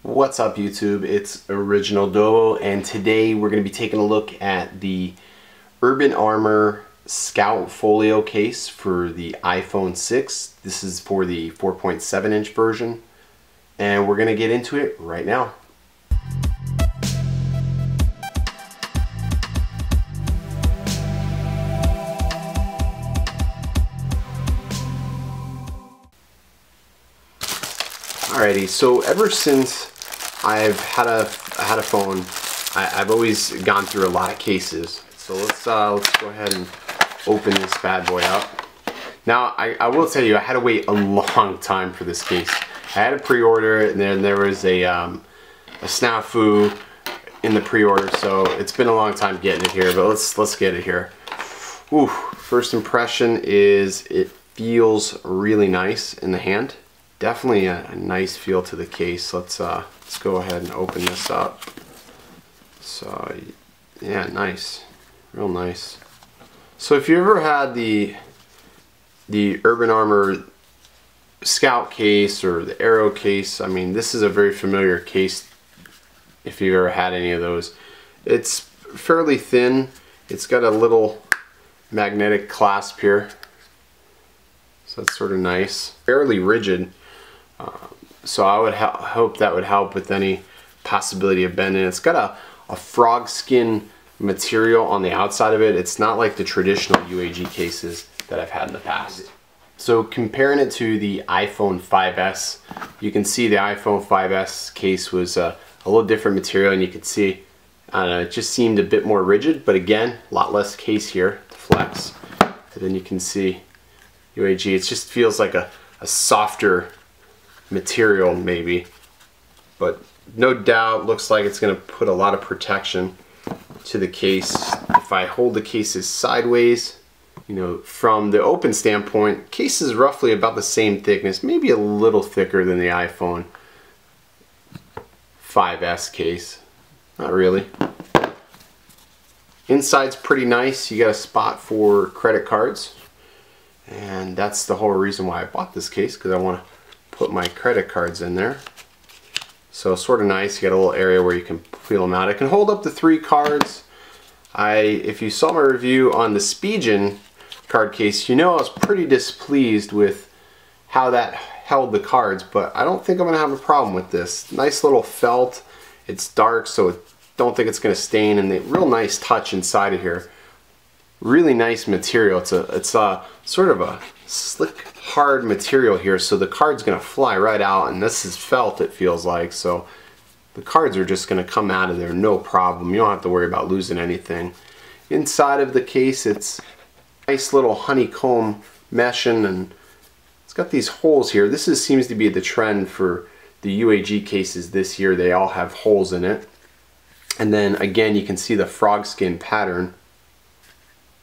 What's up YouTube? It's OriginaldoBo, and today we're going to be taking a look at the Urban Armor Scout Folio case for the iPhone 6. This is for the 4.7 inch version, and we're going to get into it right now. Alrighty, so ever since I've had a phone, I've always gone through a lot of cases. So let's go ahead and open this bad boy up. Now I will tell you, I had to wait a long time for this case. I had a pre-order, and then there was a snafu in the pre-order, so it's been a long time getting it here. But let's get it here. Ooh, first impression is it feels really nice in the hand. Definitely a nice feel to the case. Let's go ahead and open this up. So yeah, nice, real nice. So if you ever had the Urban Armor Scout case or the Aero case, I mean, this is a very familiar case if you've ever had any of those. It's fairly thin. It's got a little magnetic clasp here, so that's sort of nice. Fairly rigid. So I would hope that would help with any possibility of bending. It's got a frog skin material on the outside of it. It's not like the traditional UAG cases that I've had in the past. So comparing it to the iPhone 5S, you can see the iPhone 5S case was a little different material, and you can see it just seemed a bit more rigid, but again, a lot less case here to flex. And then you can see UAG, it just feels like a softer material maybe, but no doubt looks like it's going to put a lot of protection to the case. If I hold the cases sideways, you know, from the open standpoint, case is roughly about the same thickness, maybe a little thicker than the iPhone 5S case. Not really. Inside's pretty nice. You got a spot for credit cards, and that's the whole reason why I bought this case, because I want to put my credit cards in there. So sort of nice. You got a little area where you can peel them out. It can hold up to 3 cards. If you saw my review on the Spigen card case, you know I was pretty displeased with how that held the cards, but I don't think I'm gonna have a problem with this. Nice little felt. It's dark, so I don't think it's gonna stain, and the real nice touch inside of here. Really nice material. It's a sort of a slick, hard material here, so the card's gonna fly right out, and this is felt, it feels like, so the cards are just gonna come out of there no problem. You don't have to worry about losing anything. Inside of the case, it's nice little honeycomb meshing, and it's got these holes here. This seems to be the trend for the UAG cases this year. They all have holes in it, and then again you can see the frog skin pattern.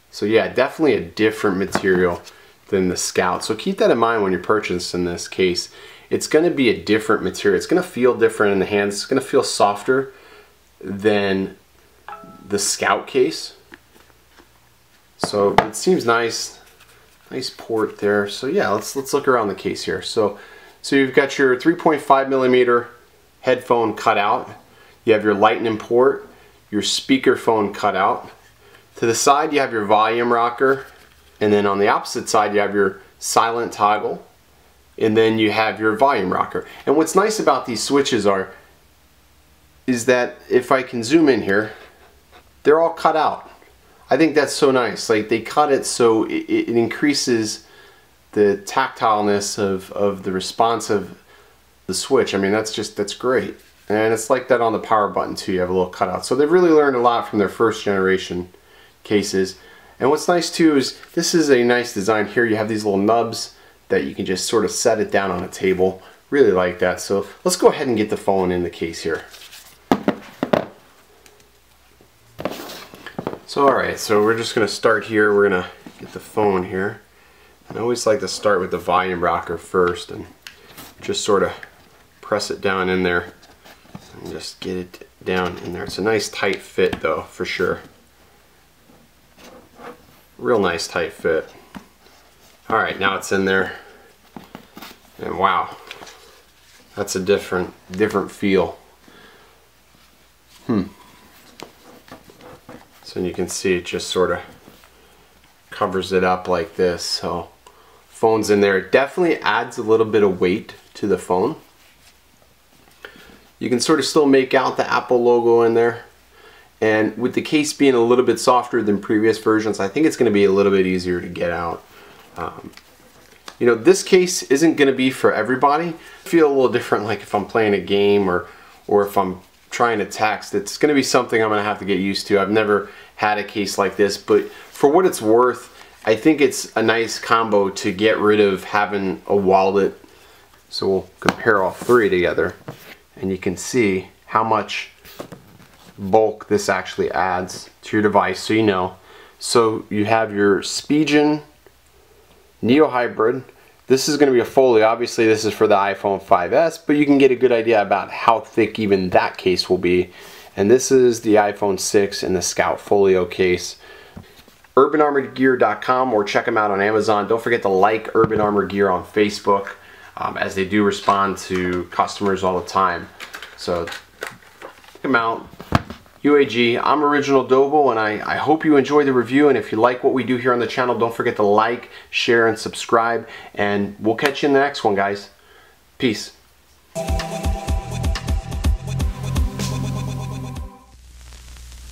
So yeah, definitely a different material than the Scout. So keep that in mind when you're purchasing this case. It's going to be a different material. It's going to feel different in the hands. It's going to feel softer than the Scout case. So it seems nice. Nice port there. So yeah, let's look around the case here. So you've got your 3.5mm headphone cut out. You have your lightning port, your speakerphone cut out. To the side you have your volume rocker, and then on the opposite side you have your silent toggle, and then you have your volume rocker. And what's nice about these switches is that if I can zoom in here, they're all cut out. I think that's so nice. Like, they cut it so it increases the tactileness of the response of the switch. I mean, that's great. And it's like that on the power button too. You have a little cutout. So they've really learned a lot from their first generation cases. And what's nice too is this is a nice design here. You have these little nubs that you can just sort of set it down on a table. Really like that. So let's go ahead and get the phone in the case here. So alright, so we're just going to start here. We're going to get the phone here. And I always like to start with the volume rocker first and just sort of press it down in there and just get it down in there. It's a nice tight fit though, for sure. Real nice tight fit. Alright, now it's in there. And wow. That's a different feel. So you can see it just sort of covers it up like this. So phone's in there. It definitely adds a little bit of weight to the phone. You can sort of still make out the Apple logo in there. And with the case being a little bit softer than previous versions, I think it's going to be a little bit easier to get out. You know, this case isn't going to be for everybody. I feel a little different, like if I'm playing a game or if I'm trying to text. It's going to be something I'm going to have to get used to. I've never had a case like this, but for what it's worth, I think it's a nice combo to get rid of having a wallet. So we'll compare all three together, and you can see how much bulk this actually adds to your device, so you know. So you have your Spigen Neo Hybrid. This is going to be a folio. Obviously this is for the iPhone 5S, but you can get a good idea about how thick even that case will be. And this is the iPhone 6 in the Scout Folio case. UrbanArmoredGear.com, or check them out on Amazon. Don't forget to like Urban Armored Gear on Facebook, as they do respond to customers all the time. So check them out. UAG, I'm OriginaldoBo, and I hope you enjoy the review. And if you like what we do here on the channel, don't forget to like, share, and subscribe. And we'll catch you in the next one, guys. Peace.